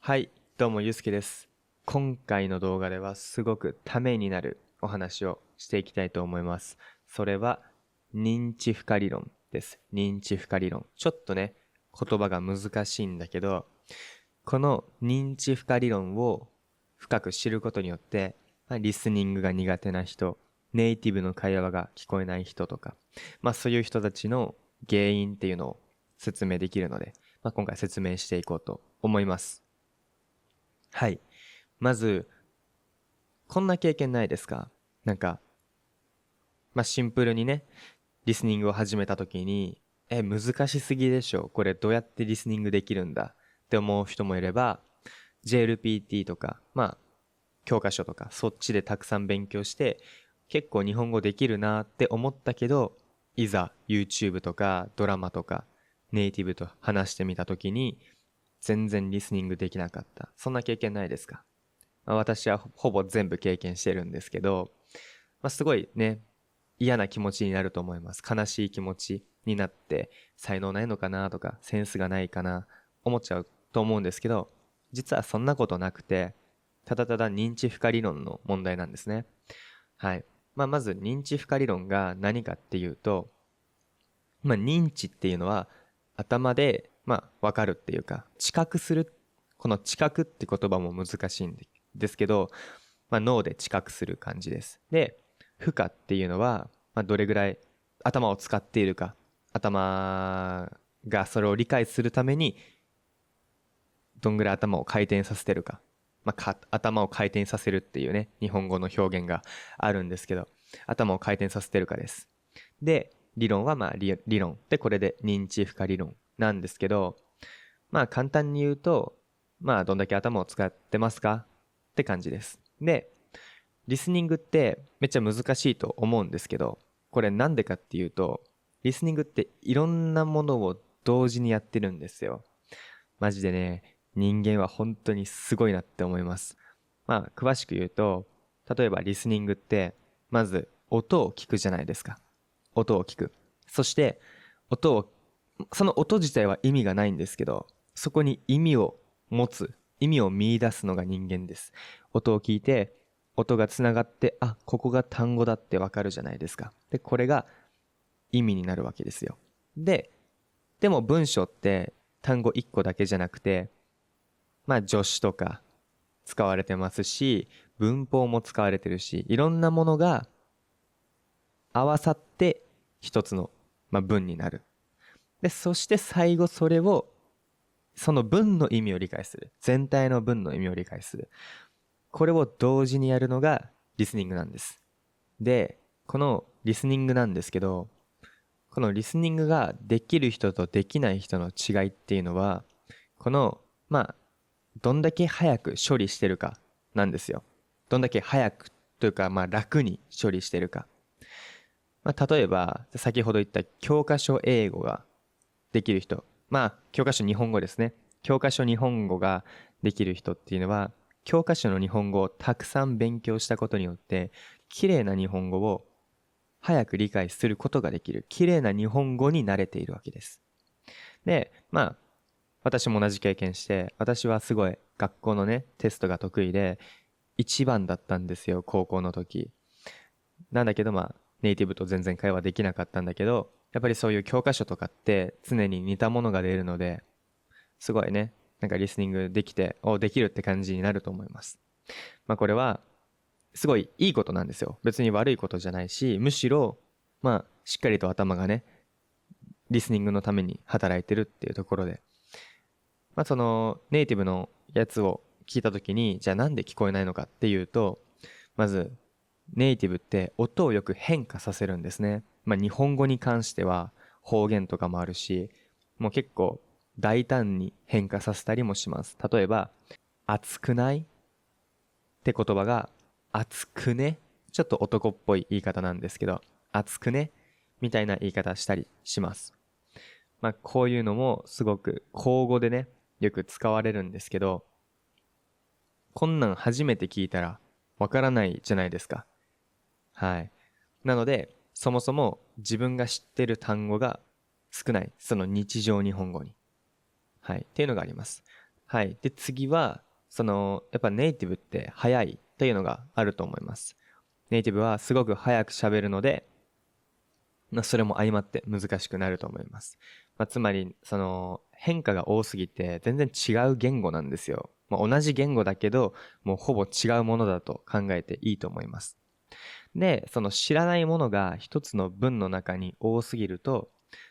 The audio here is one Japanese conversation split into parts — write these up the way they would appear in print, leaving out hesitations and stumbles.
はい、どうもゆうすけです。今回の動画ではすごくためになるお話をしていきたいと思います。それは認知負荷理論です。認知負荷理論。ちょっとね、言葉が難しいんだけど、この認知負荷理論を深く知ることによって、リスニングが苦手な人、ネイティブの会話が聞こえない人とか、そういう人たちの原因っていうのを説明できるので、今回説明していこうと思います。はい。まず、こんな経験ないですか？なんか、シンプルにね、リスニングを始めた時に、難しすぎでしょ。これどうやってリスニングできるんだって思う人もいれば、JLPT とか、教科書とか、そっちでたくさん勉強して、結構日本語できるなって思ったけど、いざ YouTube とかドラマとか、ネイティブと話してみた時に、全然リスニングできなかった。そんな経験ないですか？私はほぼ全部経験してるんですけど、すごいね、嫌な気持ちになると思います。悲しい気持ちになって、才能ないのかなとか、センスがないかな、思っちゃうと思うんですけど、実はそんなことなくて、ただただ認知負荷理論の問題なんですね。はい。まず認知負荷理論が何かっていうと、認知っていうのは頭で、わかるっていうか、知覚する。この知覚って言葉も難しいんですけど、脳で知覚する感じです。で、負荷っていうのは、どれぐらい頭を使っているか、頭がそれを理解するために、どんぐらい頭を回転させてるか。頭を回転させるっていうね、日本語の表現があるんですけど、頭を回転させてるかです。で、理論は理論。で、これで認知負荷理論なんですけど、簡単に言うと、どんだけ頭を使ってますかって感じです。で、リスニングってめっちゃ難しいと思うんですけど、これなんでかっていうと、リスニングっていろんなものを同時にやってるんですよ。マジでね、人間は本当にすごいなって思います。詳しく言うと、例えばリスニングって、まず音を聞くじゃないですか。音を聞く。そして、音を、その音自体は意味がないんですけど、そこに意味を持つ、意味を見出すのが人間です。音を聞いて、音がつながって、あ、ここが単語だってわかるじゃないですか。で、これが意味になるわけですよ。でも文章って単語1個だけじゃなくて、助詞とか使われてますし、文法も使われてるし、いろんなものが合わさって一つの、文になる。で、そして最後それを、その文の意味を理解する。全体の文の意味を理解する。これを同時にやるのがリスニングなんです。で、このリスニングなんですけど、このリスニングができる人とできない人の違いっていうのは、この、どんだけ早く処理してるかなんですよ。どんだけ早くというか、楽に処理してるか。例えば、先ほど言った教科書英語ができる人。教科書日本語ですね。教科書日本語ができる人っていうのは、教科書の日本語をたくさん勉強したことによって、綺麗な日本語を早く理解することができる。綺麗な日本語に慣れているわけです。で、私も同じ経験して、私はすごい学校のね、テストが得意で、一番だったんですよ、高校の時。なんだけどネイティブと全然会話できなかったんだけど、やっぱりそういう教科書とかって常に似たものが出るので、すごいね、なんかリスニングできて、できるって感じになると思います。これは、すごいいいことなんですよ。別に悪いことじゃないし、むしろ、しっかりと頭がね、リスニングのために働いてるっていうところで、そのネイティブのやつを聞いたときに、じゃあなんで聞こえないのかっていうと、まず、ネイティブって音をよく変化させるんですね。日本語に関しては方言とかもあるし、もう結構大胆に変化させたりもします。例えば、熱くないって言葉が、熱くね。ちょっと男っぽい言い方なんですけど、熱くねみたいな言い方したりします。こういうのもすごく口語でね、よく使われるんですけど、こんなん初めて聞いたらわからないじゃないですか。はい。なので、そもそも自分が知ってる単語が少ない。その日常日本語に。はい。っていうのがあります。はい。で、次は、やっぱネイティブって早いというのがあると思います。ネイティブはすごく早く喋るので、それも相まって難しくなると思います。つまり、変化が多すぎて全然違う言語なんですよ。同じ言語だけど、もうほぼ違うものだと考えていいと思います。で、その知らないものが一つの文の中に多すぎると、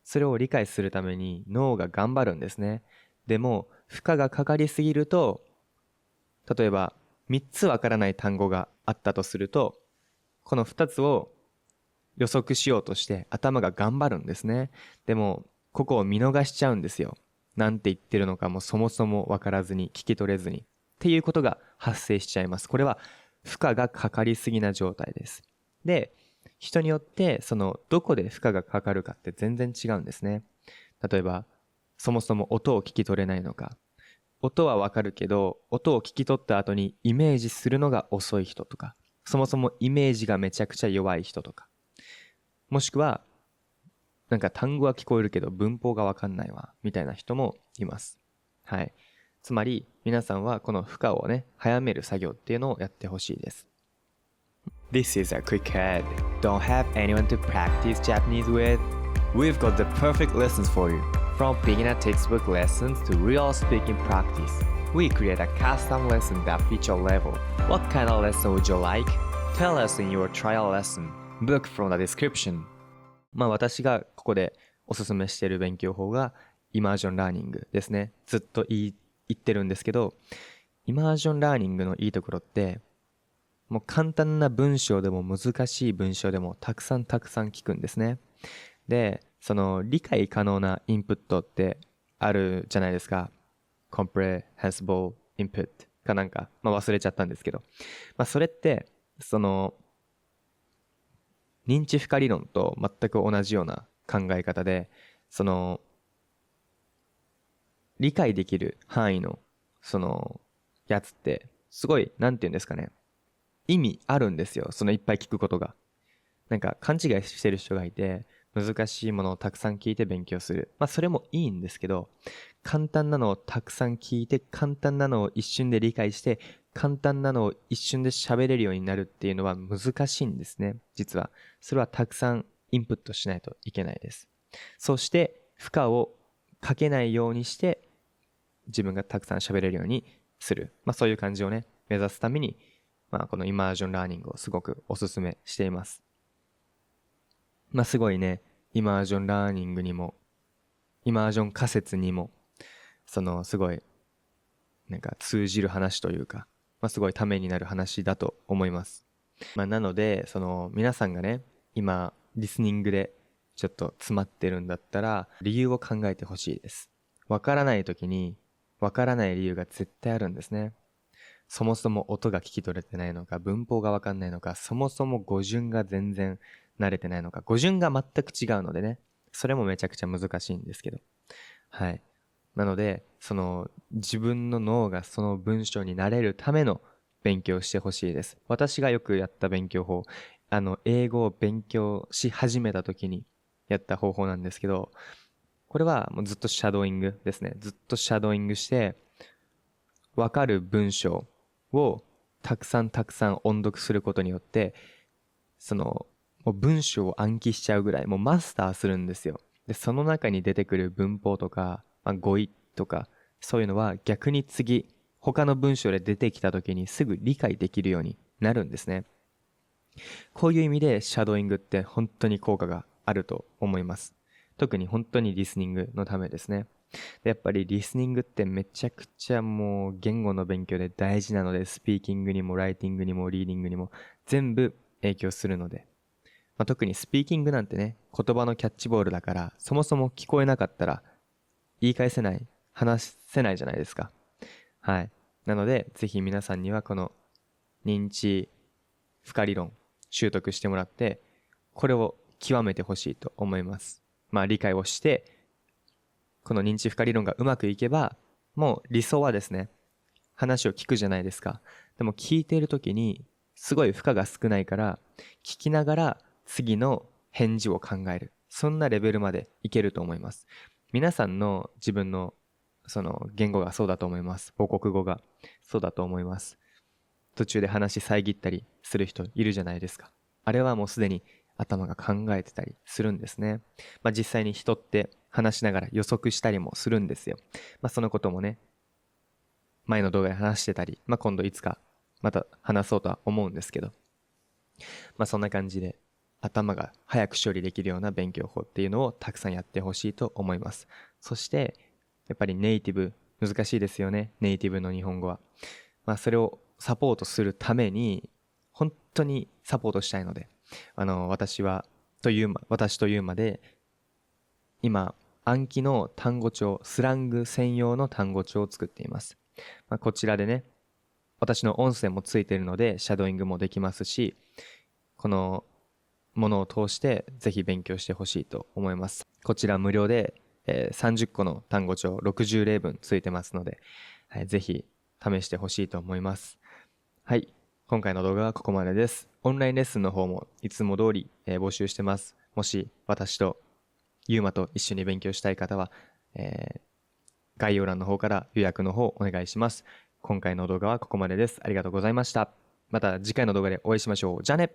それを理解するために脳が頑張るんですね。でも、負荷がかかりすぎると、例えば3つわからない単語があったとすると、この2つを予測しようとして頭が頑張るんですね。でも、ここを見逃しちゃうんですよ。なんて言ってるのかもそもそもわからずに聞き取れずに。っていうことが発生しちゃいます。これは負荷がかかりすぎな状態です。で、人によってどこで負荷がかかるかって全然違うんですね。例えば、そもそも音を聞き取れないのか。音はわかるけど、音を聞き取った後にイメージするのが遅い人とか、そもそもイメージがめちゃくちゃ弱い人とか。もしくは、なんか単語は聞こえるけど文法がわかんないわ、みたいな人もいます。はい。つまり、皆さんはこの負荷をね、早める作業っていうのをやってほしいです。This is a quick ad. Don't have anyone to practice Japanese with? We've got the perfect lessons for you. From beginner textbook lessons to real speaking practice, we create a custom lesson that fits your level. What kind of lesson would you like? Tell us in your trial lesson. Book from the description. 私がここでおすすめしている勉強法がイマージョンラーニングですね。ずっと言ってるんですけど、イマージョンラーニングのいいところって、もう簡単な文章でも難しい文章でもたくさん聞くんですね。で、理解可能なインプットってあるじゃないですか。comprehensible input かなんか、忘れちゃったんですけど。それって、認知負荷理論と全く同じような考え方で、理解できる範囲の、やつって、すごい、なんて言うんですかね。意味あるんですよ。いっぱい聞くことが。なんか勘違いしてる人がいて、難しいものをたくさん聞いて勉強する。それもいいんですけど、簡単なのをたくさん聞いて、簡単なのを一瞬で理解して、簡単なのを一瞬で喋れるようになるっていうのは難しいんですね。実は。それはたくさんインプットしないといけないです。そして、負荷をかけないようにして、自分がたくさん喋れるようにする。そういう感じをね、目指すために、このイマージョンラーニングをすごくお勧めしています。すごいね、イマージョンラーニングにも、イマージョン仮説にも、すごい、なんか通じる話というか、すごいためになる話だと思います。なので、皆さんがね、今、リスニングでちょっと詰まってるんだったら、理由を考えてほしいです。わからないときに、わからない理由が絶対あるんですね。そもそも音が聞き取れてないのか、文法がわかんないのか、そもそも語順が全然慣れてないのか、語順が全く違うのでね、それもめちゃくちゃ難しいんですけど。はい。なので、自分の脳がその文章になれるための勉強をしてほしいです。私がよくやった勉強法、英語を勉強し始めた時にやった方法なんですけど、これはもうずっとシャドーイングですね。ずっとシャドーイングして、わかる文章をたくさん音読することによって、もう文章を暗記しちゃうぐらい、もうマスターするんですよ。で、その中に出てくる文法とか、語彙とか、そういうのは逆に次、他の文章で出てきた時にすぐ理解できるようになるんですね。こういう意味でシャドーイングって本当に効果があると思います。特に本当にリスニングのためですね。でやっぱりリスニングってめちゃくちゃもう言語の勉強で大事なので、スピーキングにもライティングにもリーディングにも全部影響するので、特にスピーキングなんてね、言葉のキャッチボールだから、そもそも聞こえなかったら言い返せない、話せないじゃないですか。はい。なので、ぜひ皆さんにはこの認知負荷理論習得してもらって、これを極めてほしいと思います。理解をして、この認知負荷理論がうまくいけば、もう理想はですね、話を聞くじゃないですか。でも聞いているときに、すごい負荷が少ないから、聞きながら次の返事を考える。そんなレベルまでいけると思います。皆さんの自分のその言語がそうだと思います。母国語がそうだと思います。途中で話遮ったりする人いるじゃないですか。あれはもうすでに頭が考えてたりするんですね。実際に人って話しながら予測したりもするんですよ。そのこともね、前の動画で話してたり、今度いつかまた話そうとは思うんですけど、そんな感じで頭が早く処理できるような勉強法っていうのをたくさんやってほしいと思います。そしてやっぱりネイティブ難しいですよね。ネイティブの日本語は。それをサポートするために本当にサポートしたいので、私というまで今暗記の単語帳、スラング専用の単語帳を作っています。こちらでね、私の音声もついているのでシャドーイングもできますし、このものを通してぜひ勉強してほしいと思います。こちら無料で、30個の単語帳60例文ついてますので、ぜひ試してほしいと思います。はい、今回の動画はここまでです。オンラインレッスンの方もいつも通り、募集してます。もし私とゆうまと一緒に勉強したい方は、概要欄の方から予約の方お願いします。今回の動画はここまでです。ありがとうございました。また次回の動画でお会いしましょう。じゃあね。